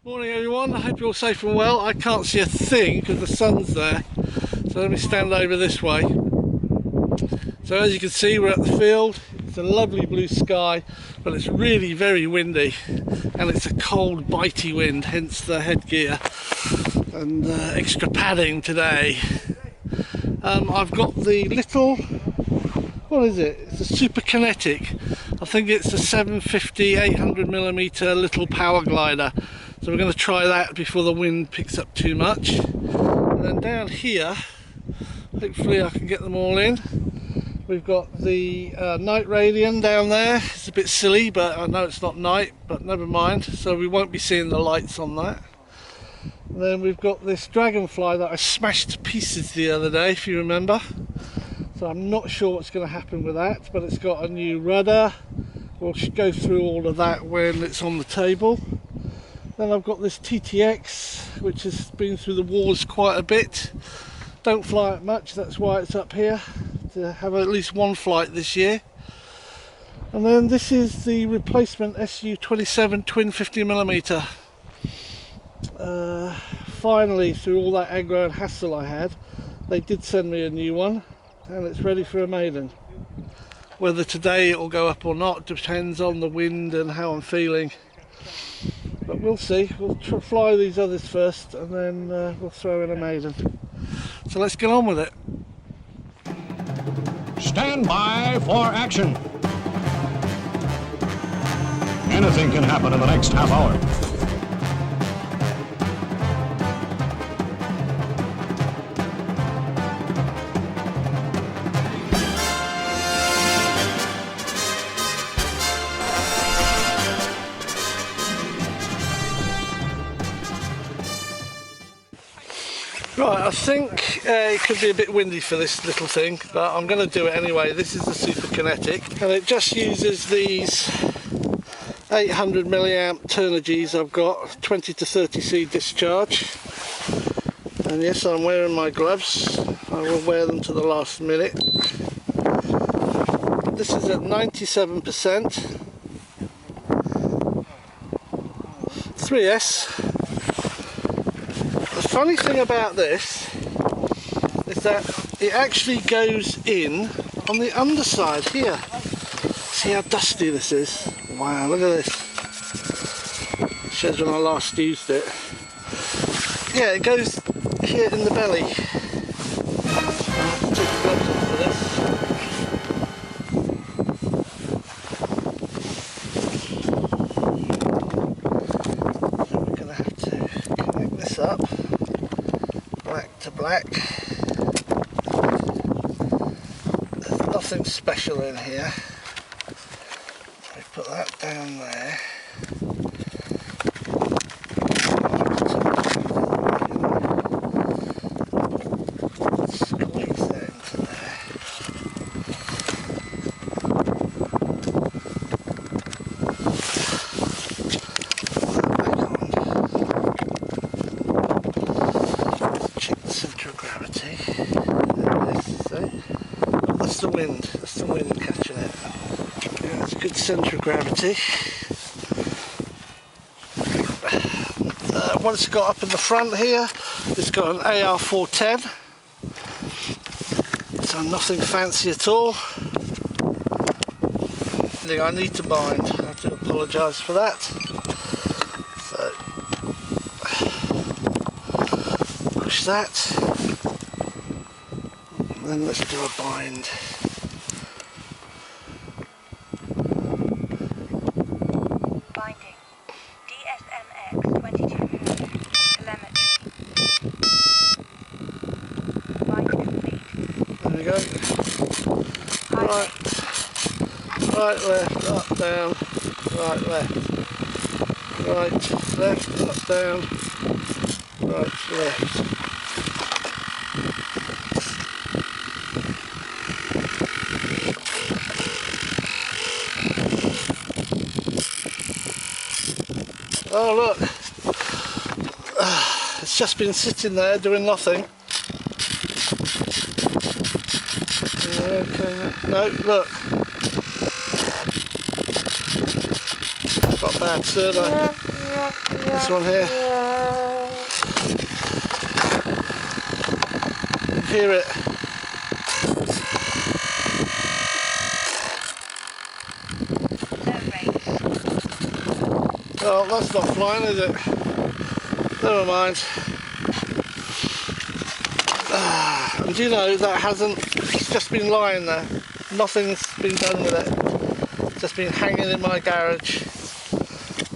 Morning everyone, I hope you're all safe and well. I can't see a thing because the sun's there, so let me stand over this way. So as you can see, we're at the field. It's a lovely blue sky, but it's really very windy, and it's a cold bitey wind, hence the headgear and extra padding today. I've got the little, what is it? It's a Super Kinetic. I think it's a 750 800mm little power glider. So we're going to try that before the wind picks up too much. And then down here, hopefully I can get them all in. We've got the Night Radian down there. It's a bit silly, but I know it's not night, but never mind. So we won't be seeing the lights on that. And then we've got this Dragonfly that I smashed to pieces the other day, if you remember. So I'm not sure what's going to happen with that, but it's got a new rudder. We'll go through all of that when it's on the table. Then I've got this TTX, which has been through the wars quite a bit. Don't fly it much, that's why it's up here, to have at least one flight this year. And then this is the replacement SU-27 twin 50mm. Finally, through all that aggro and hassle I had, they did send me a new one, and it's ready for a maiden. Whether today it will go up or not depends on the wind and how I'm feeling. But we'll see. We'll fly these others first, and then we'll throw in a maiden. So let's get on with it. Stand by for action. Anything can happen in the next half hour. Right, I think it could be a bit windy for this little thing, but I'm going to do it anyway. This is the Super Kinetic, and it just uses these 800 milliamp Turnigy I've got, 20 to 30C discharge. And yes, I'm wearing my gloves. I will wear them to the last minute. This is at 97%. 3S. The funny thing about this is that it actually goes in on the underside here. See how dusty this is? Wow, look at this. Shows when I last used it. Yeah, it goes here in the belly. I have to take the gloves off for this. So we're going to have to connect this up. Black to black. There's nothing special in here. So we put that down there. Squeeze that into there. Centre of gravity. That's the wind. That's the wind catching it. Yeah, it's a good centre of gravity. What it's got up in the front here, it's got an AR410. So nothing fancy at all. I need to bind. I do apologise for that. So push that. And then let's do a bind. Binding. DSMX 22. Telemetry. Bind complete. There we go. Right. Right, left, up, down. Right, left. Right, left, up, down. Right, left. Oh look, it's just been sitting there doing nothing. Okay, no, look. Got bad, sir. This one here. You can hear it. Oh, that's not flying, is it? Never mind. And you know, that hasn't, it's just been lying there. Nothing's been done with it. It's just been hanging in my garage.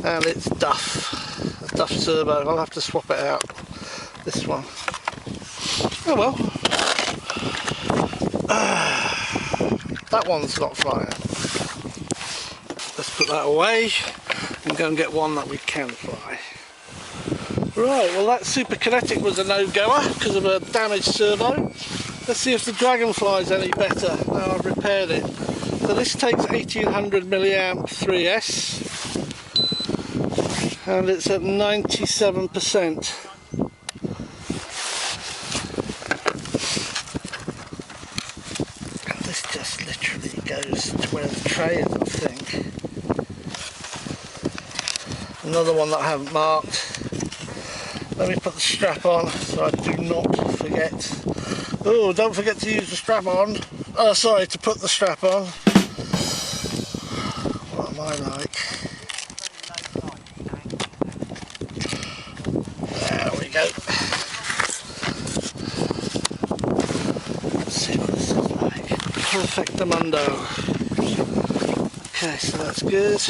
And it's Duff. A Duff Turbo. I'll have to swap it out. This one. Oh well. That one's not flying. Let's put that away and go and get one that we can fly. Right, well that Super Kinetic was a no-goer because of a damaged servo. Let's see if the Dragonfly's any better now I've repaired it. So this takes 1800 milliamp 3S and it's at 97%. And this just literally goes to where the tray is, I think. Another one that I haven't marked. Let me put the strap on so I do not forget. Oh, don't forget to use the strap on. Oh, sorry, to put the strap on. What am I like? There we go. Let's see what this is like. Perfectamundo. Okay, so that's good.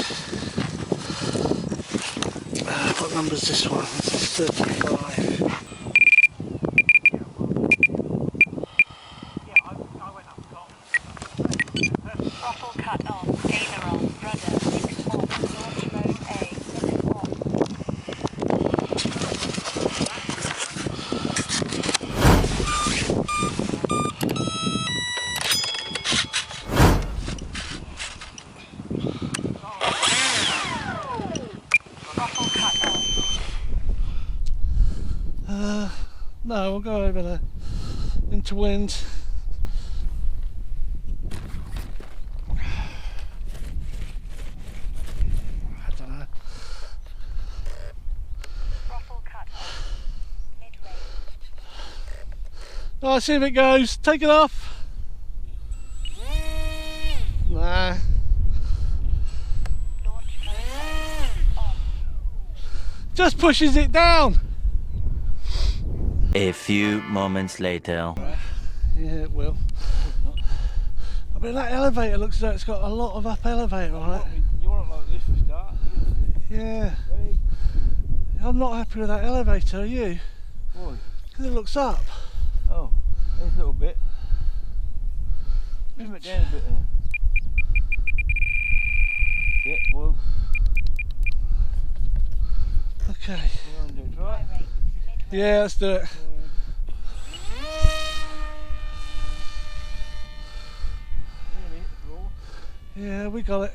What number is this one? This is 35. Throttle cut on. Aileron. Rudder. 6 off. Launch mode A. 6 off. Throttle cut on. No, we'll go over there into wind. I don't know. Throttle cut on. Mid-range. Oh, see if it goes. Take it off. Nah. Launch mode A. On. Just pushes it down. A few moments later. Yeah, it will. I mean, that elevator looks like it's got a lot of up elevator on it. You want it like this to start? Yeah. I'm not happy with that elevator, are you? Why? Because it looks up. Oh, there's a little bit. Trim it down a bit there. Yeah, well, Okay. you want to do it right? High rate. Mid-range. Yeah, let's do it. Really, roll. Yeah, we got it.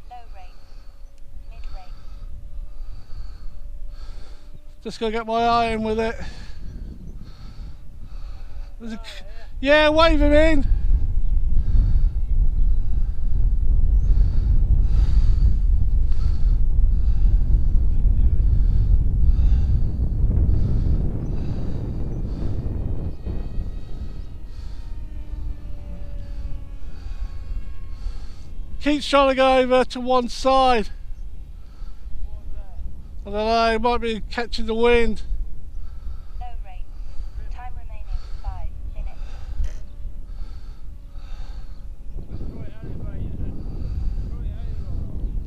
Low rate. Mid-range. Just gotta get my eye in with it. There's a, yeah, wave him in. Keeps trying to go over to one side. I don't know, it might be catching the wind. Low rate. Time remaining 5 minutes.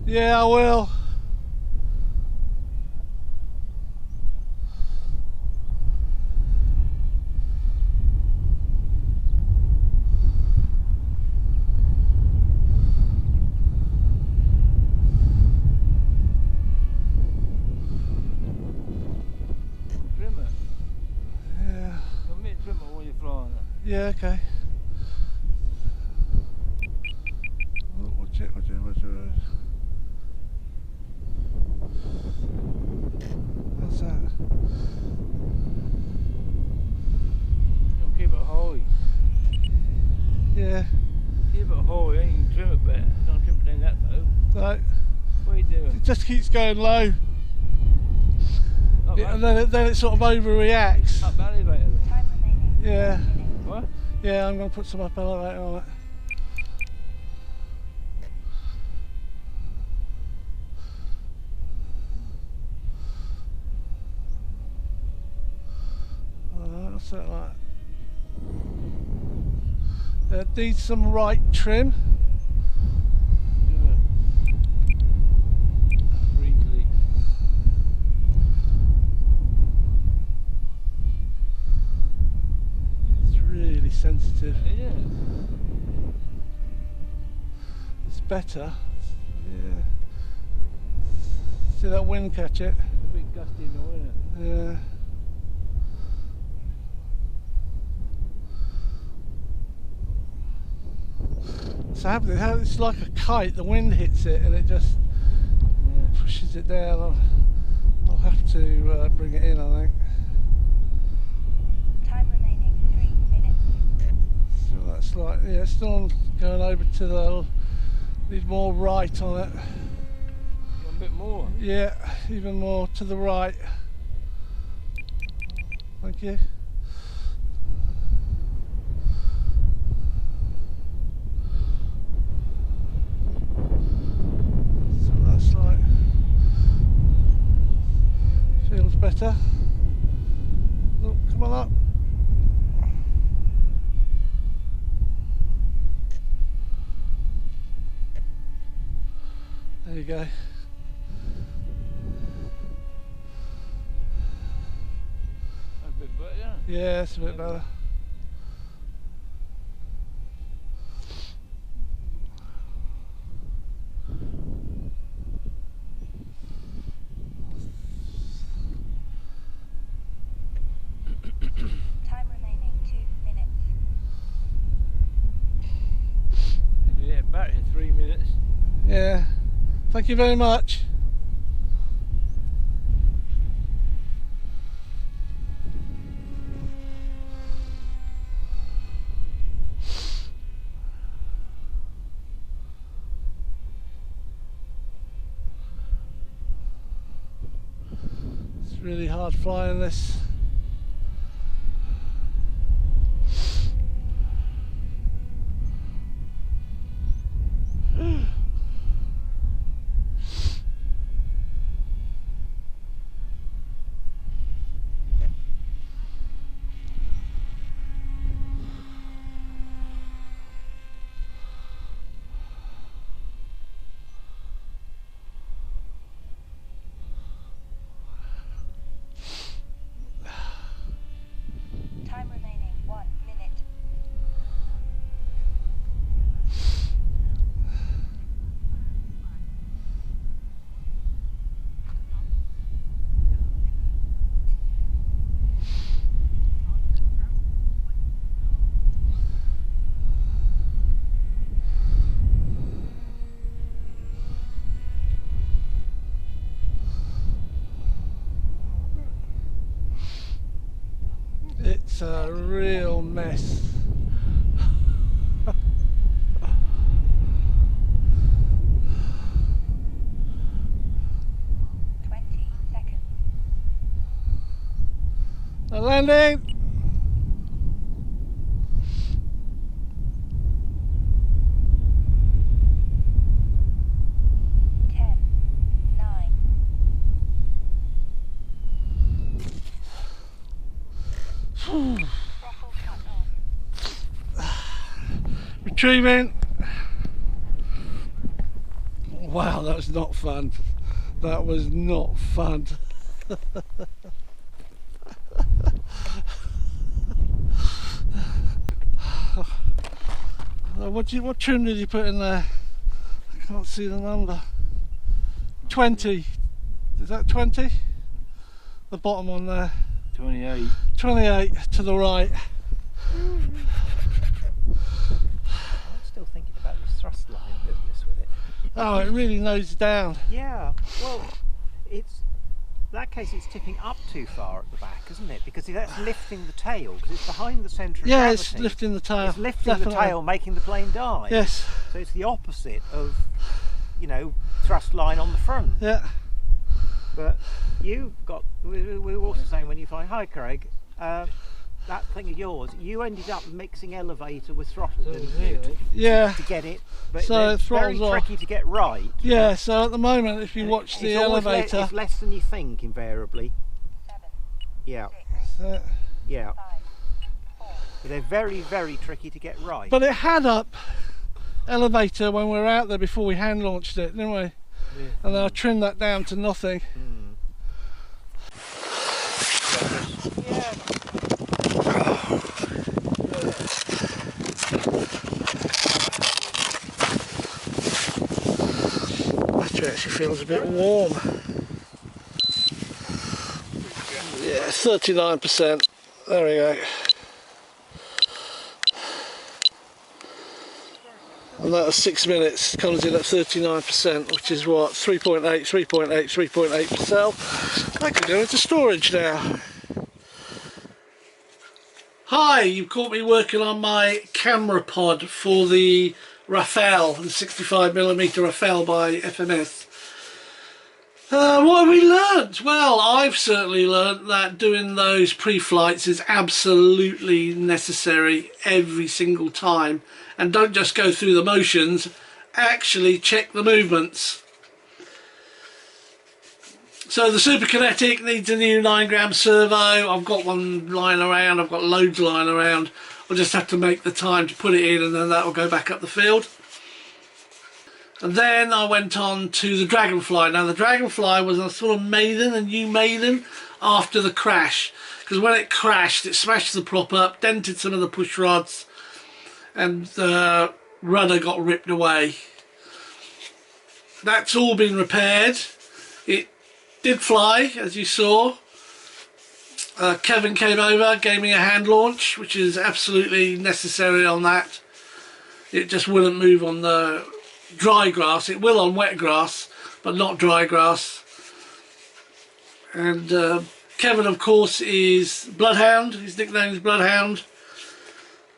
Yeah, I will. Trim it. Yeah, You'll make trim it while you're flying it. yeah, okay. Oh, watch it, watch it, watch it. What's that? You'll keep it high. Yeah, Keep it high, ain't just keeps going low. Not Yeah, and bad. then it sort of overreacts. Up elevator then. Time remaining. Yeah, What? yeah, I'm going to put some up elevator on it. What's that like? Needs some right trim. Wrinkly. It's really sensitive. Yeah. It's better. Yeah. See that wind catch it? A bit gusty now, isn't it? Yeah. It's like a kite. The wind hits it and it just Yeah. pushes it down. I'll have to bring it in, I think. Time remaining. 3 minutes. So that's like, yeah, it's still going over to the. Need more right on it. A bit more. Yeah, even more to the right. Thank you. So that's like feels better. Oh, come on up. There you go. A bit better. Yeah, it's a bit better. Time remaining. 2 minutes. You did it back in 3 minutes. Yeah. Thank you very much. It's really hard flying this. Time remaining. 1 minute. It's a real mess. 20 seconds. A landing. 10, 9, throttle cut off. Retrieving. Wow, that was not fun. That was not fun. What trim did you put in there? I can't see the number. 20. Is that 20? The bottom one there. 28. 28 to the right. I'm still thinking about this thrust line business with it. Oh, it really nosed down. Yeah, well, it's that case it's tipping up too far at the back, isn't it? Because that's lifting the tail, because it's behind the centre of Yeah, gravity. it's lifting the tail. It's lifting Definitely. the tail, making the plane dive. Yes. So it's the opposite of, you know, thrust line on the front. Yeah. But you got, we were also saying when you find, hi Craig, that thing of yours, you ended up mixing elevator with throttle, didn't you? Yeah. To get it, but So it's very throttle's off. tricky to get right. Yeah, so at the moment, if you And watch the it's always elevator, it's less than you think invariably. 7, Yeah, 6, yeah. 5, 4, But they're very, very tricky to get right. but it had up elevator when we were out there before we hand launched it, didn't we? Yeah. And then I trimmed that down to nothing. Battery actually feels a bit warm. Yeah, 39%. There we go. And that was 6 minutes, comes in at 39%, which is what, 3.8, 3.8, 3.8%. I can go into storage now. Hi, you caught me working on my camera pod for the Rafale, the 65mm Rafale by FMS. What have we learnt? Well, I've certainly learnt that doing those pre-flights is absolutely necessary every single time. And don't just go through the motions, actually check the movements. So the Superkinetic needs a new 9-gram servo. I've got one lying around, I've got loads lying around. I'll just have to make the time to put it in and then that will go back up the field. And then I went on to the Dragonfly. Now the Dragonfly was a sort of maiden, a new maiden, after the crash. Because when it crashed, it smashed the prop up, dented some of the push rods, and the rudder got ripped away. That's all been repaired. It did fly, as you saw. Kevin came over, gave me a hand launch, which is absolutely necessary on that. It just wouldn't move on the dry grass. It will on wet grass, but not dry grass. And Kevin, of course, is Bloodhound. His nickname is Bloodhound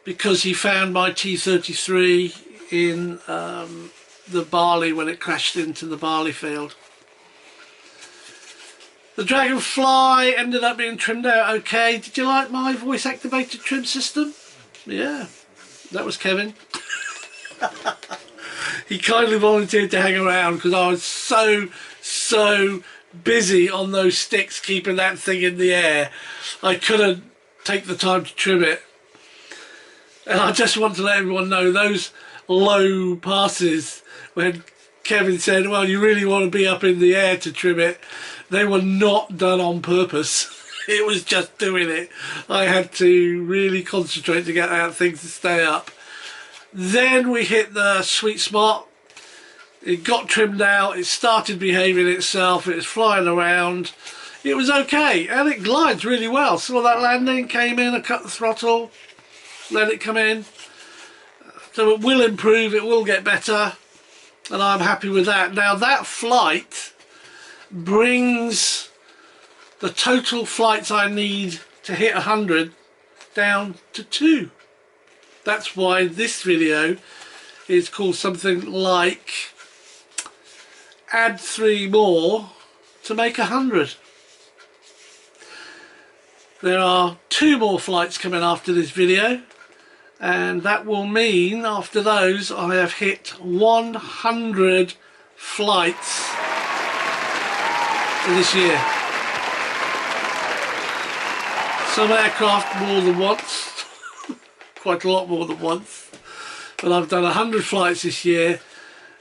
because he found my T-33 in the barley when it crashed into the barley field. The Dragonfly ended up being trimmed out okay. Did you like my voice activated trim system? Yeah, that was Kevin. He kindly volunteered to hang around because I was so busy on those sticks keeping that thing in the air. I couldn't take the time to trim it. And I just want to let everyone know those low passes when Kevin said, well, you really want to be up in the air to trim it, they were not done on purpose. It was just doing it. I had to really concentrate to get that thing to stay up. Then we hit the sweet spot. It got trimmed out, it started behaving itself, it was flying around. It was okay, and it glides really well. Saw that landing, came in, I cut the throttle, let it come in. So it will improve, it will get better, and I'm happy with that. Now that flight brings the total flights I need to hit 100 down to 2. That's why this video is called something like add 3 more to make 100. There are 2 more flights coming after this video, and that will mean after those I have hit 100 flights for this year. Some aircraft more than once, quite a lot more than once, but I've done 100 flights this year.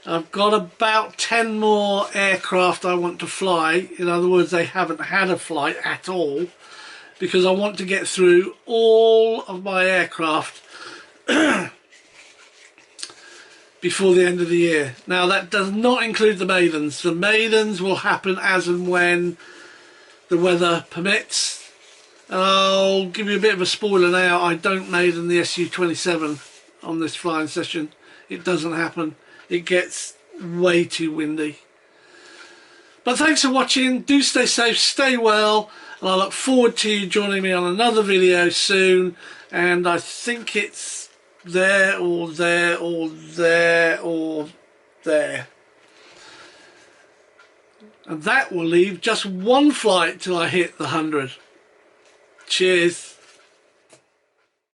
I've got about 10 more aircraft I want to fly. In other words, they haven't had a flight at all, because I want to get through all of my aircraft before the end of the year. Now that does not include the maidens. The maidens will happen as and when the weather permits. And I'll give you a bit of a spoiler now, I don't maiden the Su-27 on this flying session. It doesn't happen. It gets way too windy. But thanks for watching, do stay safe, stay well, and I look forward to you joining me on another video soon. And I think it's there or there or there or there. And that will leave just one flight till I hit the 100. Cheers.